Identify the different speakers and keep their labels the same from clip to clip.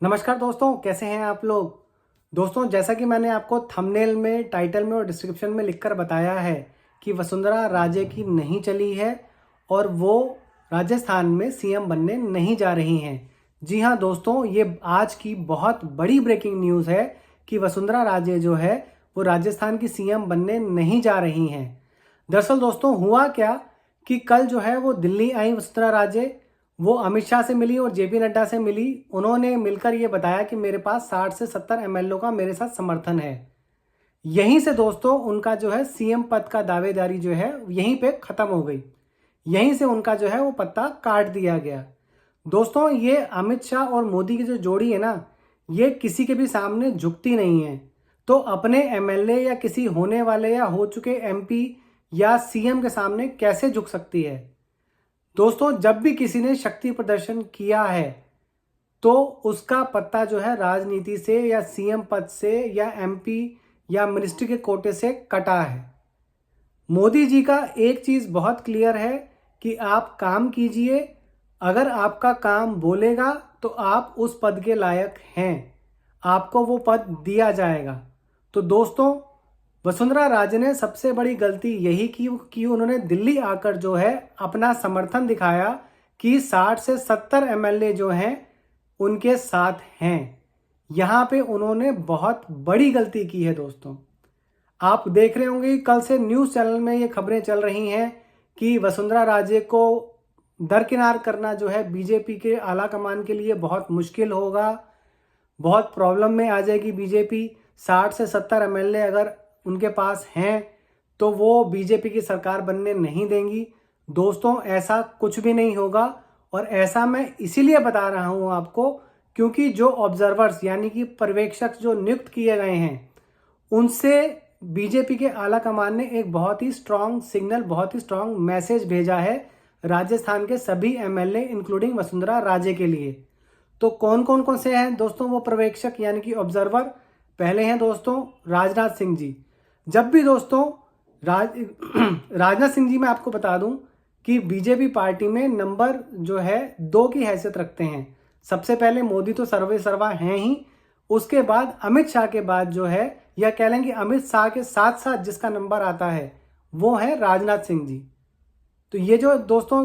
Speaker 1: नमस्कार दोस्तों, कैसे हैं आप लोग। दोस्तों, जैसा कि मैंने आपको थंबनेल में, टाइटल में और डिस्क्रिप्शन में लिखकर बताया है कि वसुंधरा राजे की नहीं चली है और वो राजस्थान में सीएम बनने नहीं जा रही हैं। जी हाँ दोस्तों, ये आज की बहुत बड़ी ब्रेकिंग न्यूज़ है कि वसुंधरा राजे जो है वो राजस्थान की सीएम बनने नहीं जा रही हैं। दरअसल दोस्तों, हुआ क्या कि कल जो है वो दिल्ली आई वसुंधरा राजे। वो अमित शाह से मिली और जेपी नड्डा से मिली। उन्होंने मिलकर ये बताया कि मेरे पास 60 से 70 एमएलए का मेरे साथ समर्थन है। यहीं से दोस्तों उनका जो है सीएम पद का दावेदारी जो है यहीं पे खत्म हो गई। यहीं से उनका जो है वो पत्ता काट दिया गया। दोस्तों, ये अमित शाह और मोदी की जो जोड़ी है ना, ये किसी के भी सामने झुकती नहीं है। तो अपने एमएलए या किसी होने वाले या हो चुके एमपी या सीएम के सामने कैसे झुक सकती है। दोस्तों, जब भी किसी ने शक्ति प्रदर्शन किया है तो उसका पत्ता जो है राजनीति से या सीएम पद से या एमपी या मिनिस्ट्री के कोटे से कटा है। मोदी जी का एक चीज बहुत क्लियर है कि आप काम कीजिए, अगर आपका काम बोलेगा तो आप उस पद के लायक हैं, आपको वो पद दिया जाएगा। तो दोस्तों, वसुंधरा राजे ने सबसे बड़ी गलती यही की कि उन्होंने दिल्ली आकर जो है अपना समर्थन दिखाया कि 60 से 70 एमएलए जो हैं उनके साथ हैं। यहाँ पे उन्होंने बहुत बड़ी गलती की है। दोस्तों, आप देख रहे होंगे कल से न्यूज़ चैनल में ये खबरें चल रही हैं कि वसुंधरा राजे को दरकिनार करना जो है बीजेपी के आला कमान के लिए बहुत मुश्किल होगा, बहुत प्रॉब्लम में आ जाएगी बीजेपी। 60 से 70 एमएलए अगर उनके पास हैं तो वो बीजेपी की सरकार बनने नहीं देंगी। दोस्तों, ऐसा कुछ भी नहीं होगा और ऐसा मैं इसीलिए बता रहा हूं आपको क्योंकि जो ऑब्जर्वर्स यानी कि पर्यवेक्षक जो नियुक्त किए गए हैं उनसे बीजेपी के आला कमान ने एक बहुत ही स्ट्रांग सिग्नल, बहुत ही स्ट्रांग मैसेज भेजा है राजस्थान के सभी एमएलए इंक्लूडिंग वसुंधरा राजे के लिए। तो कौन से हैं दोस्तों वो पर्यवेक्षक यानी कि ऑब्जर्वर। पहले हैं दोस्तों राजनाथ सिंह जी। जब भी दोस्तों राजनाथ सिंह जी, मैं आपको बता दूं कि बीजेपी पार्टी में नंबर जो है 2 की हैसियत रखते हैं। सबसे पहले मोदी तो सर्वे सर्वा हैं ही, उसके बाद अमित शाह के बाद जो है, या कह लें कि अमित शाह के साथ साथ जिसका नंबर आता है वो है राजनाथ सिंह जी। तो ये जो दोस्तों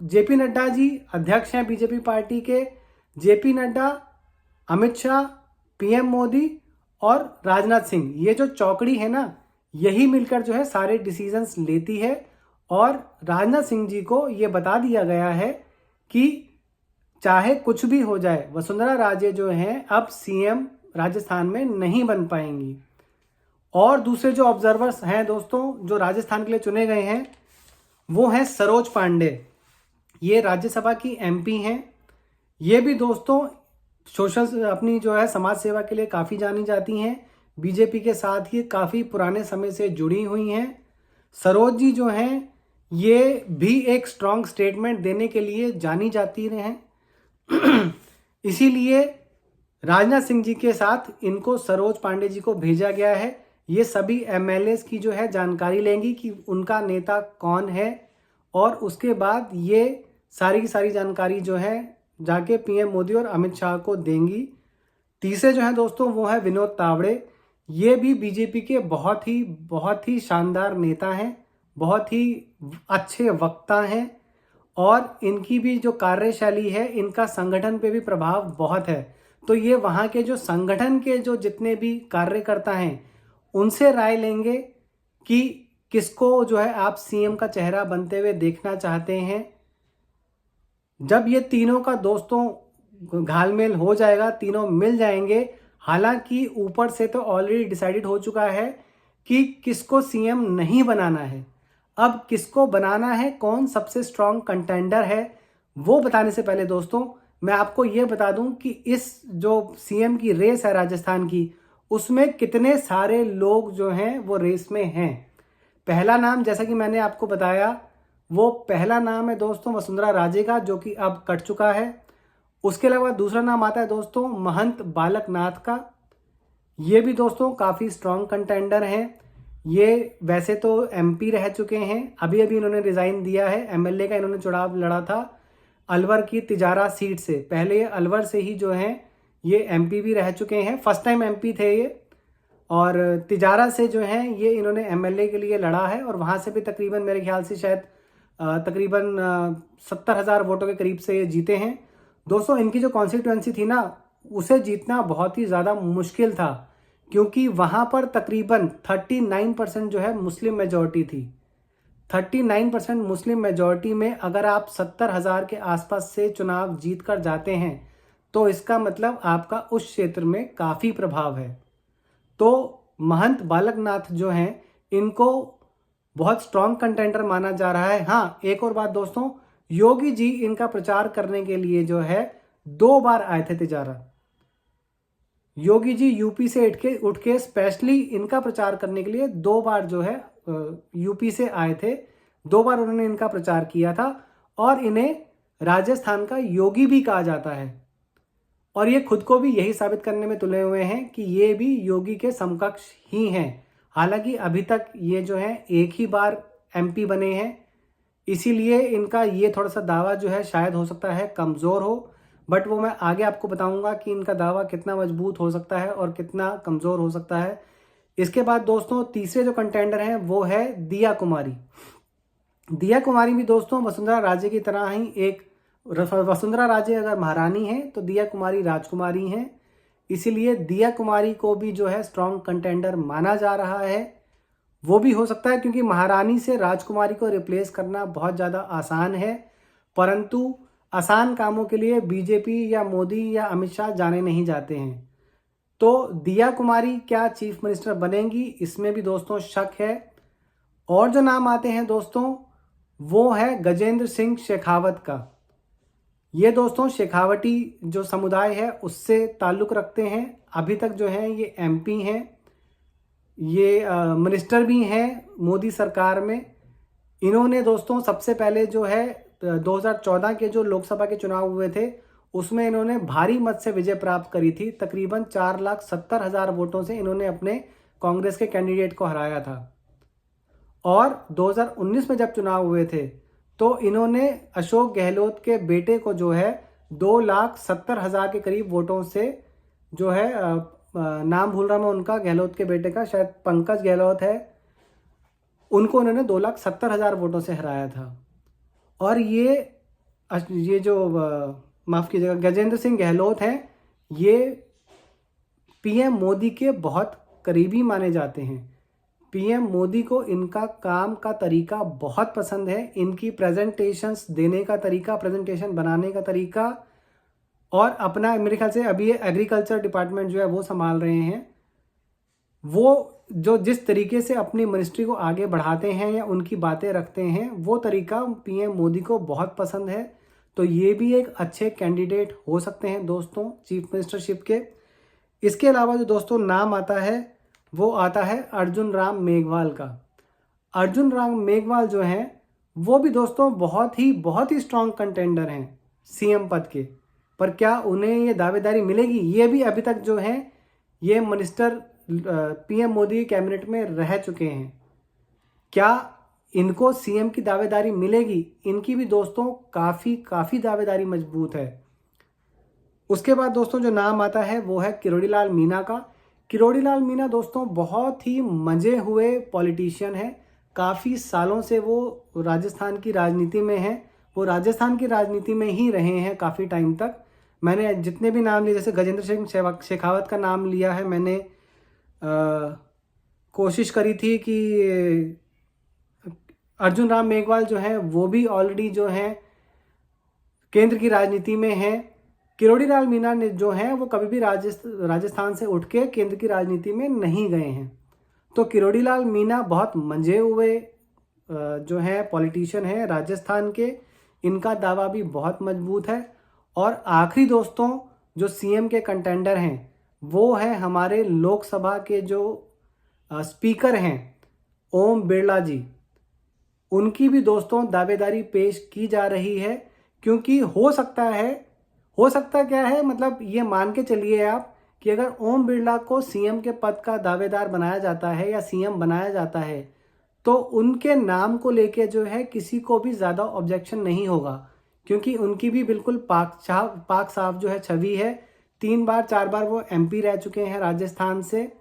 Speaker 1: जेपी नड्डा जी अध्यक्ष हैं बीजेपी पार्टी के, जेपी नड्डा, अमित शाह, पीएम मोदी और राजनाथ सिंह, ये जो चौकड़ी है ना, यही मिलकर जो है सारे डिसीजंस लेती है। और राजनाथ सिंह जी को ये बता दिया गया है कि चाहे कुछ भी हो जाए, वसुंधरा राजे जो हैं अब सीएम राजस्थान में नहीं बन पाएंगी। और दूसरे जो ऑब्जर्वर्स हैं दोस्तों जो राजस्थान के लिए चुने गए हैं वो हैं सरोज पांडे। ये राज्यसभा की एमपी हैं। ये भी दोस्तों सोशल अपनी जो है समाज सेवा के लिए काफ़ी जानी जाती हैं। बीजेपी के साथ ही काफ़ी पुराने समय से जुड़ी हुई हैं। सरोज जी जो हैं ये भी एक स्ट्रांग स्टेटमेंट देने के लिए जानी जाती हैं। इसीलिए राजनाथ सिंह जी के साथ इनको सरोज पांडे जी को भेजा गया है। ये सभी एमएलए की जो है जानकारी लेंगी कि उनका नेता कौन है और उसके बाद ये सारी की सारी जानकारी जो है जाके पीएम मोदी और अमित शाह को देंगी। तीसरे जो है दोस्तों वो है विनोद तावड़े। ये भी बीजेपी के बहुत ही शानदार नेता हैं, बहुत ही अच्छे वक्ता हैं और इनकी भी जो कार्यशैली है, इनका संगठन पे भी प्रभाव बहुत है। तो ये वहाँ के जो संगठन के जो जितने भी कार्यकर्ता हैं उनसे राय लेंगे कि किसको जो है आप सीएम का चेहरा बनते हुए देखना चाहते हैं। जब ये तीनों का दोस्तों घालमेल हो जाएगा, तीनों मिल जाएंगे। हालांकि ऊपर से तो ऑलरेडी डिसाइडेड हो चुका है कि किसको सीएम नहीं बनाना है। अब किसको बनाना है, कौन सबसे स्ट्रांग कंटेंडर है, वो बताने से पहले दोस्तों मैं आपको ये बता दूं कि इस जो सीएम की रेस है राजस्थान की, उसमें कितने सारे लोग जो हैं वो रेस में हैं। पहला नाम जैसा कि मैंने आपको बताया, वो पहला नाम है दोस्तों वसुंधरा राजे का, जो कि अब कट चुका है। उसके अलावा दूसरा नाम आता है दोस्तों महंत बालक नाथ का। ये भी दोस्तों काफ़ी स्ट्रांग कंटेंडर हैं। ये वैसे तो एमपी रह चुके हैं, अभी अभी इन्होंने रिज़ाइन दिया है। एमएलए का इन्होंने चुनाव लड़ा था अलवर की तिजारा सीट से। पहले ये अलवर से ही जो है ये एमपी भी रह चुके हैं, फर्स्ट टाइम एमपी थे ये। और तिजारा से जो है ये इन्होंने एमएलए के लिए लड़ा है और वहाँ से भी तकरीबन मेरे ख्याल से शायद तकरीबन 70,000 वोटों के करीब से ये जीते हैं। दोस्तों इनकी जो कॉन्स्टिट्यूएंसी थी ना, उसे जीतना बहुत ही ज़्यादा मुश्किल था, क्योंकि वहाँ पर तकरीबन 39% जो है मुस्लिम मेजॉरिटी थी। 39% मुस्लिम मेजॉरिटी में अगर आप 70,000 के आसपास से चुनाव जीत कर जाते हैं तो इसका मतलब आपका उस क्षेत्र में काफ़ी प्रभाव है। तो महंत बालक नाथ जो हैं इनको बहुत स्ट्रॉन्ग कंटेंडर माना जा रहा है। हाँ, एक और बात दोस्तों, योगी जी इनका प्रचार करने के लिए जो है 2 बार आए थे तिजारा। योगी जी यूपी से उठ के स्पेशली इनका प्रचार करने के लिए 2 बार जो है यूपी से आए थे। 2 बार उन्होंने इनका प्रचार किया था और इन्हें राजस्थान का योगी भी कहा जाता है। और ये खुद को भी यही साबित करने में तुले हुए हैं कि ये भी योगी के समकक्ष ही हैं। हालांकि अभी तक ये जो है एक ही बार एमपी बने हैं, इसीलिए इनका ये थोड़ा सा दावा जो है शायद हो सकता है कमज़ोर हो, बट वो मैं आगे आपको बताऊंगा कि इनका दावा कितना मजबूत हो सकता है और कितना कमज़ोर हो सकता है। इसके बाद दोस्तों तीसरे जो कंटेंडर हैं वो है दिया कुमारी। दिया कुमारी भी दोस्तों वसुंधरा राजे की तरह ही एक, वसुंधरा राजे अगर महारानी हैं तो दिया कुमारी राजकुमारी हैं, इसीलिए दिया कुमारी को भी जो है स्ट्रॉन्ग कंटेंडर माना जा रहा है। वो भी हो सकता है क्योंकि महारानी से राजकुमारी को रिप्लेस करना बहुत ज़्यादा आसान है, परंतु आसान कामों के लिए बीजेपी या मोदी या अमित शाह जाने नहीं जाते हैं। तो दिया कुमारी क्या चीफ मिनिस्टर बनेंगी, इसमें भी दोस्तों शक है। और जो नाम आते हैं दोस्तों वो है गजेंद्र सिंह शेखावत का। ये दोस्तों शेखावटी जो समुदाय है उससे ताल्लुक़ रखते हैं। अभी तक जो है ये एमपी हैं, ये मिनिस्टर भी हैं मोदी सरकार में। इन्होंने दोस्तों सबसे पहले जो है 2014 के जो लोकसभा के चुनाव हुए थे उसमें इन्होंने भारी मत से विजय प्राप्त करी थी। तकरीबन 4,70,000 वोटों से इन्होंने अपने कांग्रेस के कैंडिडेट को हराया था। और 2019 में जब चुनाव हुए थे तो इन्होंने अशोक गहलोत के बेटे को जो है 2,70,000 के करीब वोटों से जो है नाम भूल रहा मैं उनका, गहलोत के बेटे का, शायद पंकज गहलोत है, उनको उन्होंने 2,70,000 वोटों से हराया था। और ये जो माफ़ कीजिएगा गजेंद्र सिंह गहलोत हैं, ये पीएम मोदी के बहुत करीबी माने जाते हैं। पीएम मोदी को इनका काम का तरीका बहुत पसंद है, इनकी प्रेजेंटेशंस देने का तरीका, प्रेजेंटेशन बनाने का तरीका, और अपना मेरे ख्याल से अभी ये एग्रीकल्चर डिपार्टमेंट जो है वो संभाल रहे हैं। वो जो जिस तरीके से अपनी मिनिस्ट्री को आगे बढ़ाते हैं या उनकी बातें रखते हैं वो तरीका पीएम मोदी को बहुत पसंद है। तो ये भी एक अच्छे कैंडिडेट हो सकते हैं दोस्तों चीफ मिनिस्टरशिप के। इसके अलावा जो दोस्तों नाम आता है वो आता है अर्जुन राम मेघवाल का। अर्जुन राम मेघवाल जो हैं वो भी दोस्तों बहुत ही स्ट्रॉन्ग कंटेंडर हैं सीएम पद के, पर क्या उन्हें ये दावेदारी मिलेगी? ये भी अभी तक जो है ये मिनिस्टर पीएम मोदी कैबिनेट में रह चुके हैं। क्या इनको सीएम की दावेदारी मिलेगी? इनकी भी दोस्तों काफ़ी दावेदारी मजबूत है। उसके बाद दोस्तों जो नाम आता है वो है किरोड़ी लाल मीणा का। किरोड़ी लाल मीणा दोस्तों बहुत ही मंजे हुए पॉलिटिशियन है। काफ़ी सालों से वो राजस्थान की राजनीति में हैं, वो राजस्थान की राजनीति में ही रहे हैं काफ़ी टाइम तक। मैंने जितने भी नाम लिए, जैसे गजेंद्र सिंह शेखावत का नाम लिया है मैंने, कोशिश करी थी कि अर्जुन राम मेघवाल जो है वो भी ऑलरेडी जो है केंद्र की राजनीति में हैं। किरोड़ी लाल मीणा ने जो है वो कभी भी राजस्थान से उठ के केंद्र की राजनीति में नहीं गए हैं। तो किरोड़ी लाल मीणा बहुत मंजे हुए जो है पॉलिटिशियन है राजस्थान के, इनका दावा भी बहुत मजबूत है। और आखिरी दोस्तों जो सीएम के कंटेंडर हैं वो है हमारे लोकसभा के जो स्पीकर हैं ओम बिरला जी। उनकी भी दोस्तों दावेदारी पेश की जा रही है, क्योंकि हो सकता क्या है, मतलब ये मान के चलिए आप कि अगर ओम बिरला को सीएम के पद का दावेदार बनाया जाता है या सीएम बनाया जाता है तो उनके नाम को लेके जो है किसी को भी ज़्यादा ऑब्जेक्शन नहीं होगा, क्योंकि उनकी भी बिल्कुल पाक साफ जो है छवि है। 3 बार 4 बार वो MP रह चुके हैं राजस्थान से,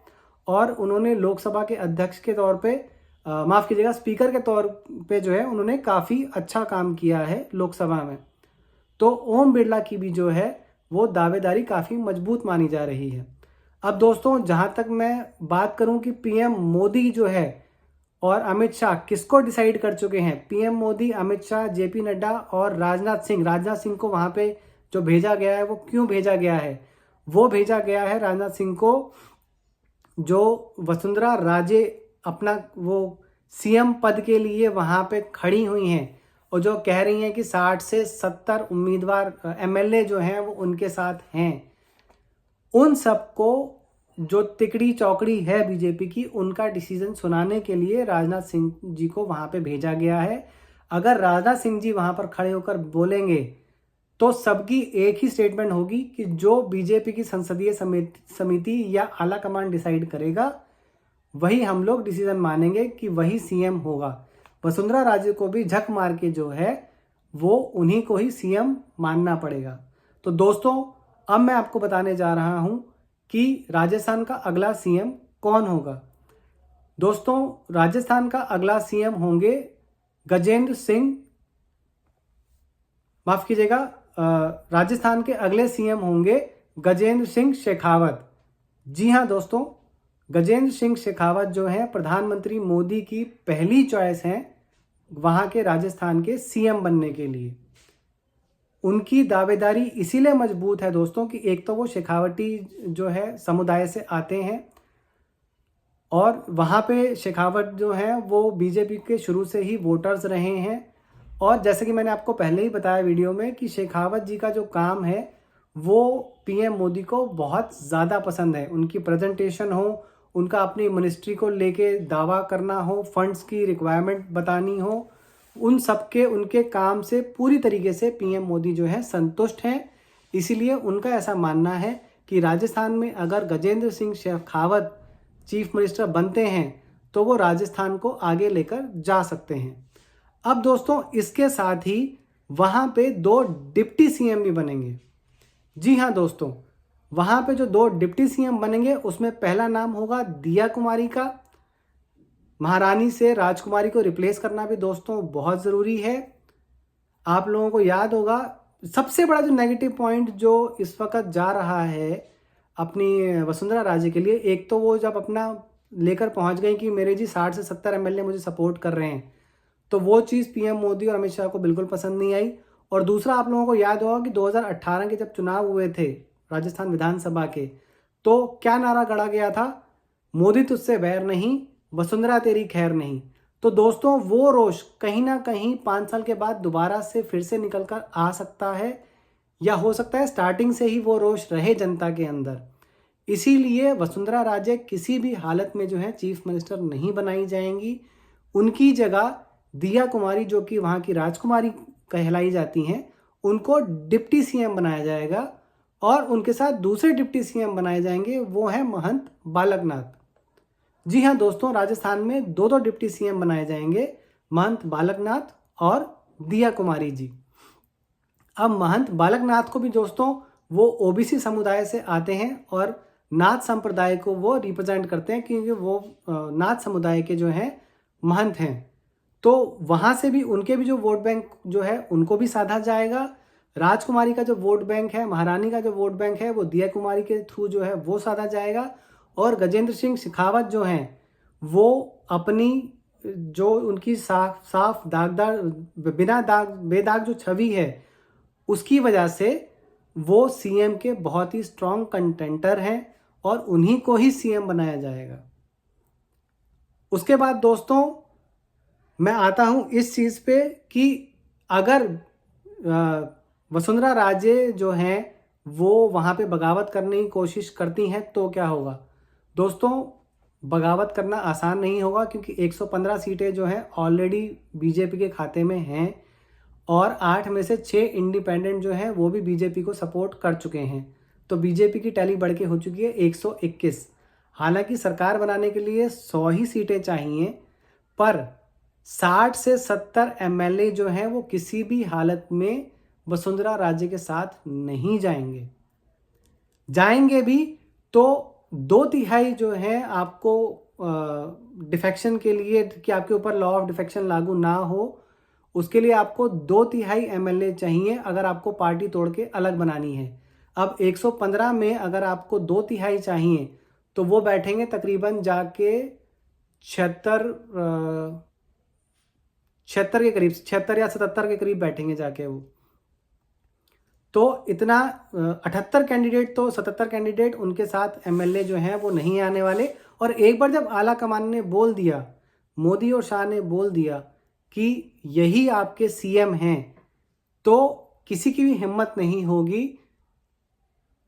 Speaker 1: और उन्होंने लोकसभा के अध्यक्ष के तौर पे माफ़ कीजिएगा स्पीकर के तौर पे जो है उन्होंने काफ़ी अच्छा काम किया है लोकसभा में। तो ओम बिरला की भी जो है वो दावेदारी काफ़ी मजबूत मानी जा रही है। अब दोस्तों जहाँ तक मैं बात करूँ कि PM मोदी जो है और अमित शाह किसको डिसाइड कर चुके हैं, PM मोदी, अमित शाह, JP नड्डा और राजनाथ सिंह को वहाँ पे जो भेजा गया है वो क्यों भेजा गया है? वो भेजा गया है राजनाथ सिंह को जो वसुंधरा राजे अपना वो CM पद के लिए वहाँ पे खड़ी हुई हैं और जो कह रही हैं कि 60 से 70 उम्मीदवार MLA जो हैं वो उनके साथ हैं। उन सबको जो तिकड़ी चौकड़ी है बीजेपी की, उनका डिसीजन सुनाने के लिए राजनाथ सिंह जी को वहाँ पे भेजा गया है। अगर राजनाथ सिंह जी वहाँ पर खड़े होकर बोलेंगे तो सबकी एक ही स्टेटमेंट होगी कि जो बीजेपी की संसदीय समिति या आला कमान डिसाइड करेगा वही हम लोग डिसीजन मानेंगे कि वही CM होगा। वसुंधरा राजे को भी झक मार के जो है वो उन्हीं को ही CM मानना पड़ेगा। तो दोस्तों अब मैं आपको बताने जा रहा हूं कि राजस्थान का अगला CM कौन होगा। दोस्तों राजस्थान का अगला CM होंगे गजेंद्र सिंह, माफ कीजिएगा, राजस्थान के अगले CM होंगे गजेंद्र सिंह शेखावत। जी हाँ दोस्तों, गजेंद्र सिंह शेखावत जो हैं प्रधानमंत्री मोदी की पहली चॉइस हैं वहाँ के राजस्थान के CM बनने के लिए। उनकी दावेदारी इसीलिए मजबूत है दोस्तों कि एक तो वो शेखावटी जो है समुदाय से आते हैं और वहाँ पे शेखावत जो हैं वो बीजेपी के शुरू से ही वोटर्स रहे हैं। और जैसे कि मैंने आपको पहले ही बताया वीडियो में कि शेखावत जी का जो काम है वो PM मोदी को बहुत ज़्यादा पसंद है। उनकी प्रेजेंटेशन हो, उनका अपनी मिनिस्ट्री को लेके दावा करना हो, फंड्स की रिक्वायरमेंट बतानी हो, उन सबके उनके काम से पूरी तरीके से PM मोदी जो है संतुष्ट हैं। इसीलिए उनका ऐसा मानना है कि राजस्थान में अगर गजेंद्र सिंह शेखावत चीफ मिनिस्टर बनते हैं तो वो राजस्थान को आगे लेकर जा सकते हैं। अब दोस्तों इसके साथ ही वहाँ पे 2 डिप्टी CM भी बनेंगे। जी हाँ दोस्तों, वहाँ पे जो 2 डिप्टी CM बनेंगे उसमें पहला नाम होगा दिया कुमारी का। महारानी से राजकुमारी को रिप्लेस करना भी दोस्तों बहुत ज़रूरी है। आप लोगों को याद होगा सबसे बड़ा जो नेगेटिव पॉइंट जो इस वक्त जा रहा है अपनी वसुंधरा राजे के लिए, एक तो वो जब अपना लेकर पहुंच गई कि मेरे जी 60 से 70 MLA मुझे सपोर्ट कर रहे हैं, तो वो चीज़ PM मोदी और अमित शाह को बिल्कुल पसंद नहीं आई। और दूसरा आप लोगों को याद होगा कि 2018 के जब चुनाव हुए थे राजस्थान विधानसभा के, तो क्या नारा गढ़ा गया था, मोदी तुझसे वैर नहीं, वसुंधरा तेरी खैर नहीं। तो दोस्तों वो रोष कहीं ना कहीं 5 साल के बाद दोबारा से फिर से निकल कर आ सकता है, या हो सकता है स्टार्टिंग से ही वो रोष रहे जनता के अंदर। इसीलिए वसुंधरा राजे किसी भी हालत में जो है चीफ मिनिस्टर नहीं बनाई जाएंगी। उनकी जगह दिया कुमारी जो कि वहाँ की राजकुमारी कहलाई जाती हैं, उनको डिप्टी CM बनाया जाएगा और उनके साथ दूसरे डिप्टी CM बनाए जाएंगे, वो हैं महंत बालकनाथ। जी हाँ दोस्तों, राजस्थान में 2 डिप्टी CM बनाए जाएंगे, महंत बालकनाथ और दिया कुमारी जी। अब महंत बालकनाथ को भी दोस्तों वो OBC समुदाय से आते हैं और नाथ संप्रदाय को वो रिप्रेजेंट करते हैं क्योंकि वो नाथ समुदाय के जो हैं महंत हैं। तो वहाँ से भी उनके भी जो वोट बैंक जो है उनको भी साधा जाएगा। राजकुमारी का जो वोट बैंक है, महारानी का जो वोट बैंक है वो दिया कुमारी के थ्रू जो है वो साधा जाएगा। और गजेंद्र सिंह शेखावत जो हैं वो अपनी जो उनकी साफ दागदार बिना बेदाग जो छवि है उसकी वजह से वो CM के बहुत ही स्ट्रॉन्ग कंटेंटर हैं और उन्हीं को ही CM बनाया जाएगा। उसके बाद दोस्तों मैं आता हूं इस चीज़ पे कि अगर वसुंधरा राजे जो हैं वो वहाँ पे बगावत करने की कोशिश करती हैं तो क्या होगा। दोस्तों बगावत करना आसान नहीं होगा क्योंकि 115 सीटें जो हैं ऑलरेडी बीजेपी के खाते में हैं और 8 में से 6 इंडिपेंडेंट जो हैं वो भी बीजेपी को सपोर्ट कर चुके हैं। तो बीजेपी की टैली बढ़ के हो चुकी है 121। हालांकि सरकार बनाने के लिए 100 ही सीटें चाहिए, पर 60 से 70 MLA जो हैं वो किसी भी हालत में वसुंधरा राजे के साथ नहीं जाएंगे। जाएंगे भी तो 2/3 जो है आपको डिफेक्शन के लिए, कि आपके ऊपर लॉ ऑफ डिफेक्शन लागू ना हो, उसके लिए आपको 2/3 MLA चाहिए अगर आपको पार्टी तोड़ के अलग बनानी है। अब 115 में अगर आपको 2/3 चाहिए तो वो बैठेंगे तकरीबन जाके 76 के करीब, 76 या 77 के करीब बैठेंगे जाके वो। तो इतना 78 कैंडिडेट, तो 77 कैंडिडेट उनके साथ MLA जो हैं वो नहीं आने वाले। और एक बार जब आला कमान ने बोल दिया, मोदी और शाह ने बोल दिया कि यही आपके CM हैं, तो किसी की भी हिम्मत नहीं होगी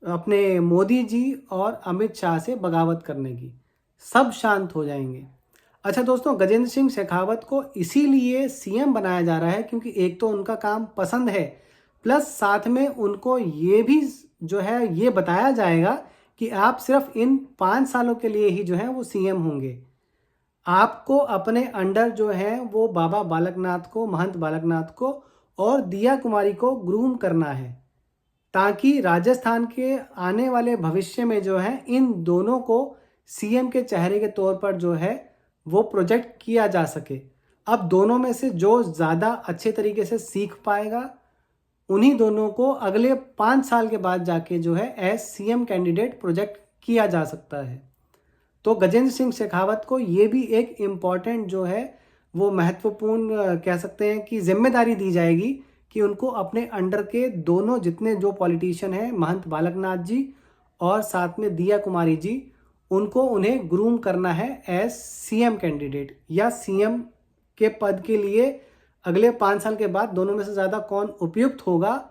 Speaker 1: अपने मोदी जी और अमित शाह से बगावत करने की। सब शांत हो जाएंगे। अच्छा दोस्तों, गजेंद्र सिंह शेखावत को इसीलिए CM बनाया जा रहा है क्योंकि एक तो उनका काम पसंद है, प्लस साथ में उनको ये भी जो है ये बताया जाएगा कि आप सिर्फ इन 5 सालों के लिए ही जो है वो CM होंगे। आपको अपने अंडर जो है वो बाबा बालकनाथ को, महंत बालकनाथ को और दिया कुमारी को ग्रूम करना है, ताकि राजस्थान के आने वाले भविष्य में जो है इन दोनों को CM के चेहरे के तौर पर जो है वो प्रोजेक्ट किया जा सके। अब दोनों में से जो ज़्यादा अच्छे तरीके से सीख पाएगा, उन्हीं दोनों को अगले 5 साल के बाद जाके जो है एज CM कैंडिडेट प्रोजेक्ट किया जा सकता है। तो गजेंद्र सिंह शेखावत को ये भी एक इम्पॉर्टेंट जो है वो महत्वपूर्ण कह सकते हैं कि जिम्मेदारी दी जाएगी कि उनको अपने अंडर के दोनों जितने जो पॉलिटिशियन हैं, महंत बालकनाथ जी और साथ में दिया कुमारी जी, उनको उन्हें ग्रूम करना है एज CM कैंडिडेट, या CM के पद के लिए अगले 5 साल के बाद दोनों में से ज़्यादा कौन उपयुक्त होगा,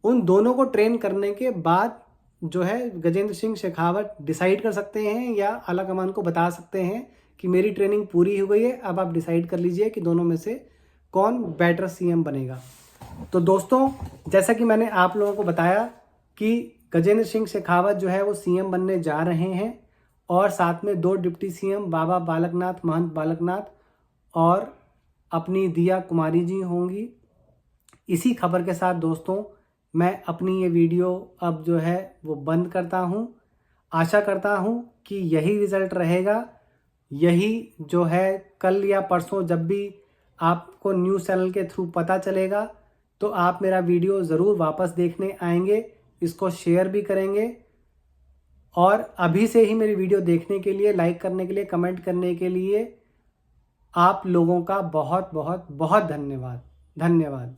Speaker 1: उन दोनों को ट्रेन करने के बाद जो है गजेंद्र सिंह शेखावत डिसाइड कर सकते हैं या आला कमान को बता सकते हैं कि मेरी ट्रेनिंग पूरी हो गई है, अब आप डिसाइड कर लीजिए कि दोनों में से कौन बेटर CM बनेगा। तो दोस्तों, जैसा कि मैंने आप लोगों को बताया कि गजेंद्र सिंह शेखावत जो है वो CM बनने जा रहे हैं और साथ में 2 डिप्टी CM बाबा बालकनाथ, महंत बालकनाथ और अपनी दिया कुमारी जी होंगी। इसी खबर के साथ दोस्तों मैं अपनी ये वीडियो अब जो है वो बंद करता हूँ। आशा करता हूँ कि यही रिज़ल्ट रहेगा, यही जो है कल या परसों जब भी आपको न्यूज़ चैनल के थ्रू पता चलेगा तो आप मेरा वीडियो ज़रूर वापस देखने आएंगे, इसको शेयर भी करेंगे। और अभी से ही मेरी वीडियो देखने के लिए, लाइक करने के लिए, कमेंट करने के लिए आप लोगों का बहुत बहुत बहुत धन्यवाद।